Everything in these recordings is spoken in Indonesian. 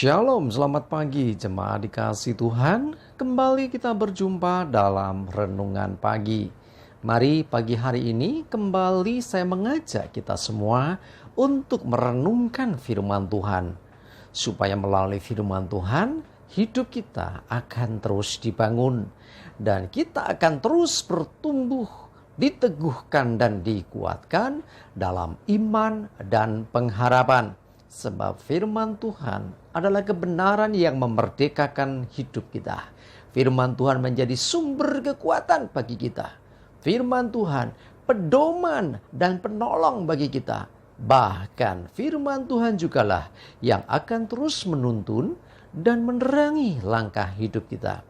Shalom, selamat pagi jemaat dikasih Tuhan. Kembali kita berjumpa dalam renungan pagi. Mari pagi hari ini kembali saya mengajak kita semua untuk merenungkan firman Tuhan. Supaya melalui firman Tuhan, hidup kita akan terus dibangun. Dan kita akan terus bertumbuh, diteguhkan dan dikuatkan dalam iman dan pengharapan. Sebab firman Tuhan adalah kebenaran yang memerdekakan hidup kita. Firman Tuhan menjadi sumber kekuatan bagi kita. Firman Tuhan pedoman dan penolong bagi kita. Bahkan firman Tuhan jugalah yang akan terus menuntun dan menerangi langkah hidup kita.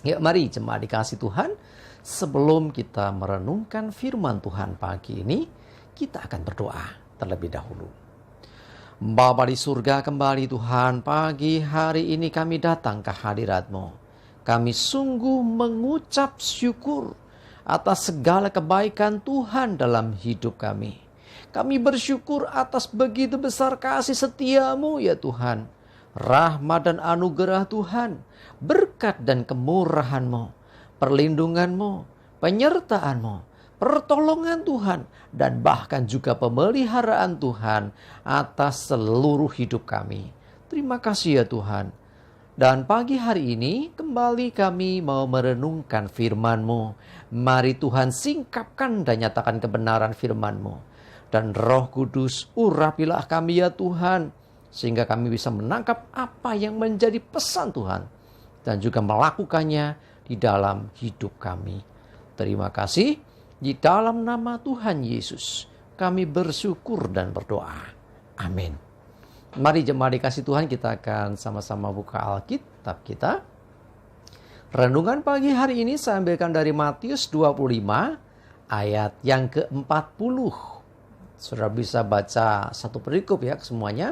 Ya, mari jemaat dikasih Tuhan, sebelum kita merenungkan firman Tuhan pagi ini, kita akan berdoa terlebih dahulu. Bapa di surga, kembali Tuhan, pagi hari ini kami datang ke hadirat-Mu. Kami sungguh mengucap syukur atas segala kebaikan Tuhan dalam hidup kami. Kami bersyukur atas begitu besar kasih setia-Mu ya Tuhan. Rahmat dan anugerah Tuhan, berkat dan kemurahan-Mu, perlindungan-Mu, penyertaan-Mu, pertolongan Tuhan, dan bahkan juga pemeliharaan Tuhan atas seluruh hidup kami. Terima kasih ya Tuhan. Dan pagi hari ini kembali kami mau merenungkan firman-Mu. Mari Tuhan singkapkan dan nyatakan kebenaran firman-Mu. Dan Roh Kudus urapilah kami ya Tuhan, sehingga kami bisa menangkap apa yang menjadi pesan Tuhan dan juga melakukannya di dalam hidup kami. Terima kasih. Di dalam nama Tuhan Yesus, kami bersyukur dan berdoa. Amin. Mari jemaat dikasih Tuhan, kita akan sama-sama buka Alkitab kita. Renungan pagi hari ini saya ambilkan dari Matius 25, ayat yang ke-40. Saudara bisa baca satu perikop ya semuanya.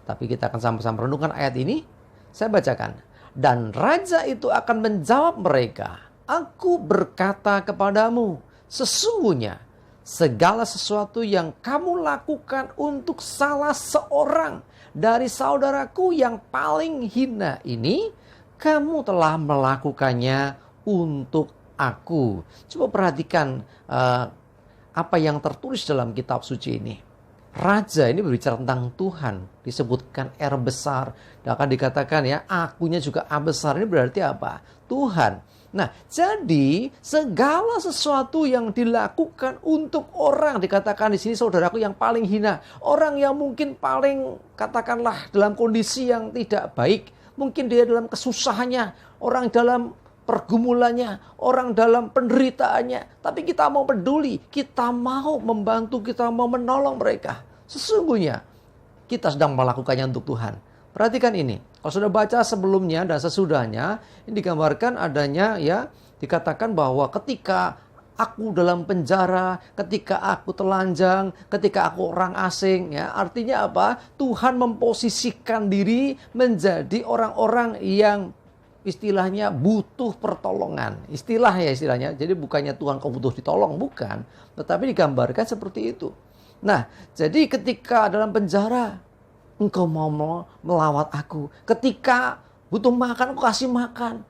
Tapi kita akan sama-sama renungkan ayat ini. Saya bacakan. Dan raja itu akan menjawab mereka, "Aku berkata kepadamu, sesungguhnya segala sesuatu yang kamu lakukan untuk salah seorang dari saudaraku yang paling hina ini, kamu telah melakukannya untuk aku." Coba perhatikan apa yang tertulis dalam kitab suci ini. Raja ini berbicara tentang Tuhan, disebutkan R besar, dan akan dikatakan ya, akunya juga A besar. Ini berarti apa? Tuhan. Nah, jadi segala sesuatu yang dilakukan untuk orang, dikatakan di sini saudaraku yang paling hina, orang yang mungkin paling katakanlah dalam kondisi yang tidak baik, mungkin dia dalam kesusahannya, orang dalam pergumulannya, orang dalam penderitaannya, tapi kita mau peduli, kita mau membantu, kita mau menolong mereka. Sesungguhnya kita sedang melakukannya untuk Tuhan. Perhatikan ini, kalau sudah baca sebelumnya dan sesudahnya, ini digambarkan adanya ya, dikatakan bahwa ketika aku dalam penjara, ketika aku telanjang, ketika aku orang asing, ya artinya apa? Tuhan memposisikan diri menjadi orang-orang yang istilahnya butuh pertolongan. Istilahnya, jadi bukannya Tuhan kau butuh ditolong, bukan. Tetapi digambarkan seperti itu. Nah, jadi ketika dalam penjara, engkau mau melawat aku. Ketika butuh makan, aku kasih makan.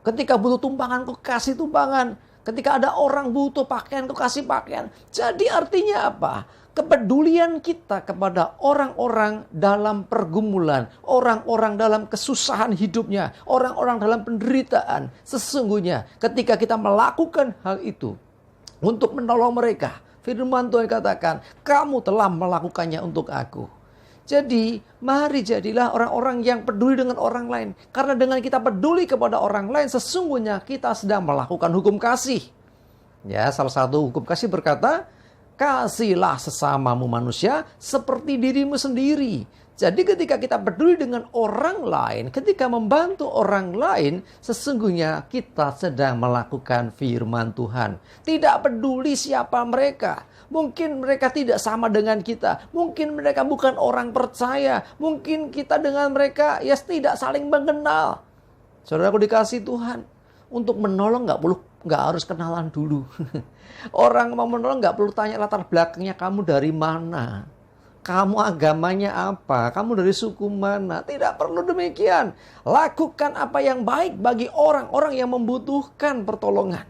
Ketika butuh tumpangan, aku kasih tumpangan. Ketika ada orang butuh pakaian, aku kasih pakaian. Jadi artinya apa? Kepedulian kita kepada orang-orang dalam pergumulan, orang-orang dalam kesusahan hidupnya, orang-orang dalam penderitaan. Sesungguhnya ketika kita melakukan hal itu untuk menolong mereka, firman Tuhan katakan, kamu telah melakukannya untuk aku. Jadi, mari jadilah orang-orang yang peduli dengan orang lain. Karena dengan kita peduli kepada orang lain, sesungguhnya kita sedang melakukan hukum kasih. Ya, salah satu hukum kasih berkata, kasihlah sesamamu manusia seperti dirimu sendiri. Jadi ketika kita peduli dengan orang lain, ketika membantu orang lain, sesungguhnya kita sedang melakukan firman Tuhan. Tidak peduli siapa mereka. Mungkin mereka tidak sama dengan kita. Mungkin mereka bukan orang percaya. Mungkin kita dengan mereka ya tidak saling mengenal. Saudaraku dikasih Tuhan, untuk menolong nggak harus kenalan dulu. Orang mau menolong nggak perlu tanya latar belakangnya, kamu dari mana. kamu agamanya apa, kamu dari suku mana. Tidak perlu demikian. Lakukan apa yang baik bagi orang-orang yang membutuhkan pertolongan.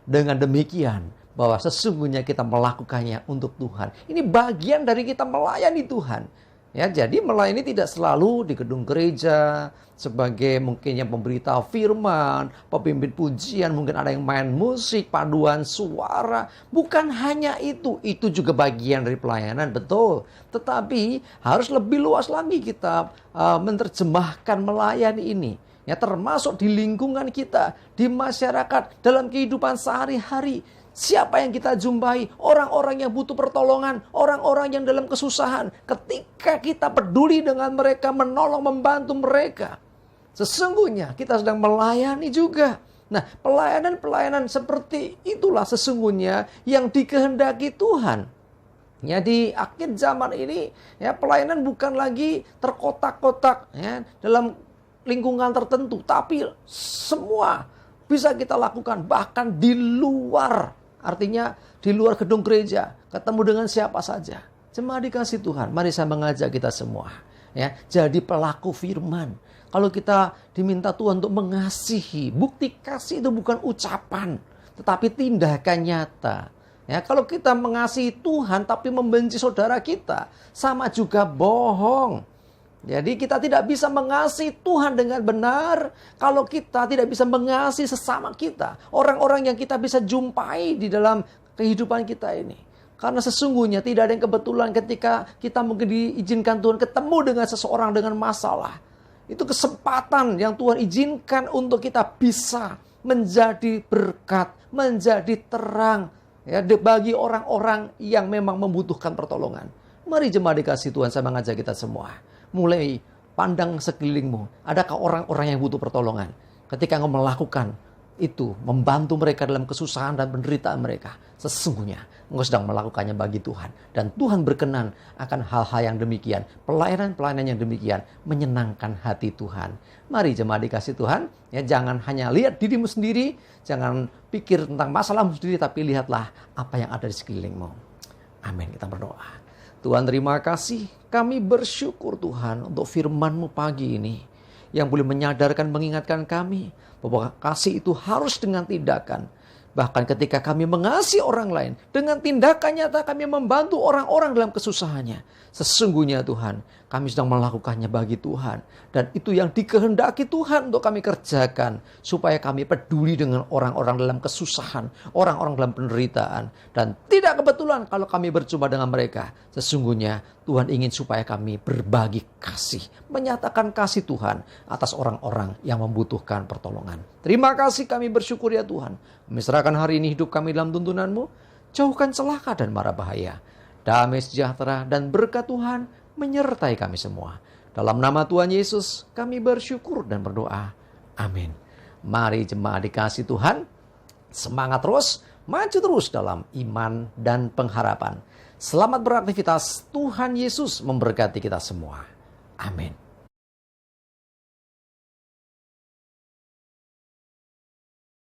Dengan demikian, bahwa sesungguhnya kita melakukannya untuk Tuhan. Ini bagian dari kita melayani Tuhan. Ya, jadi melayani tidak selalu di gedung gereja sebagai mungkin yang pemberitahu firman, pemimpin pujian, mungkin ada yang main musik, paduan suara. Bukan hanya itu juga bagian dari pelayanan, betul. Tetapi harus lebih luas lagi kita menerjemahkan melayani ini. Ya, termasuk di lingkungan kita, di masyarakat, dalam kehidupan sehari-hari. Siapa yang kita jumpai? Orang-orang yang butuh pertolongan, orang-orang yang dalam kesusahan. Ketika kita peduli dengan mereka, menolong, membantu mereka, sesungguhnya kita sedang melayani juga. Nah, pelayanan-pelayanan seperti itulah sesungguhnya yang dikehendaki Tuhan. Ya, di akhir zaman ini, ya, pelayanan bukan lagi terkotak-kotak ya, dalam lingkungan tertentu, tapi semua bisa kita lakukan bahkan di luar. Artinya di luar gedung gereja, ketemu dengan siapa saja. Jemaat dikasih Tuhan, mari saya mengajak kita semua, ya, jadi pelaku firman. Kalau kita diminta Tuhan untuk mengasihi, bukti kasih itu bukan ucapan, tetapi tindakan nyata. Ya, kalau kita mengasihi Tuhan tapi membenci saudara kita, sama juga bohong. Jadi kita tidak bisa mengasihi Tuhan dengan benar kalau kita tidak bisa mengasihi sesama kita. Orang-orang yang kita bisa jumpai di dalam kehidupan kita ini. Karena sesungguhnya tidak ada yang kebetulan ketika kita mungkin diizinkan Tuhan ketemu dengan seseorang dengan masalah. Itu kesempatan yang Tuhan izinkan untuk kita bisa menjadi berkat, menjadi terang ya, bagi orang-orang yang memang membutuhkan pertolongan. Mari jemaat dikasih Tuhan, saya mengajak kita semua. Mulai pandang sekelilingmu. Adakah orang-orang yang butuh pertolongan? Ketika engkau melakukan itu, membantu mereka dalam kesusahan dan penderitaan mereka, sesungguhnya engkau sedang melakukannya bagi Tuhan. Dan Tuhan berkenan akan hal-hal yang demikian. Pelayanan-pelayanan yang demikian menyenangkan hati Tuhan. Mari jemaat dikasih Tuhan, ya, jangan hanya lihat dirimu sendiri, jangan pikir tentang masalahmu sendiri, tapi lihatlah apa yang ada di sekelilingmu. Amin, kita berdoa. Tuhan, terima kasih. Kami bersyukur Tuhan untuk firman-Mu pagi ini yang boleh menyadarkan, mengingatkan kami bahwa kasih itu harus dengan tindakan. Bahkan ketika kami mengasihi orang lain, dengan tindakan nyata kami membantu orang-orang dalam kesusahannya. Sesungguhnya Tuhan, kami sedang melakukannya bagi Tuhan. Dan itu yang dikehendaki Tuhan untuk kami kerjakan. Supaya kami peduli dengan orang-orang dalam kesusahan, orang-orang dalam penderitaan. Dan tidak kebetulan kalau kami berjumpa dengan mereka. Sesungguhnya Tuhan ingin supaya kami berbagi kasih. Menyatakan kasih Tuhan atas orang-orang yang membutuhkan pertolongan. Terima kasih, kami bersyukur ya Tuhan. Kami serahkan hari ini hidup kami dalam tuntunan-Mu. Jauhkan celaka dan mara bahaya. Damai sejahtera dan berkat Tuhan menyertai kami semua. Dalam nama Tuhan Yesus kami bersyukur dan berdoa. Amin. Mari jemaat dikasih Tuhan, semangat terus, maju terus dalam iman dan pengharapan. Selamat beraktivitas, Tuhan Yesus memberkati kita semua. Amin.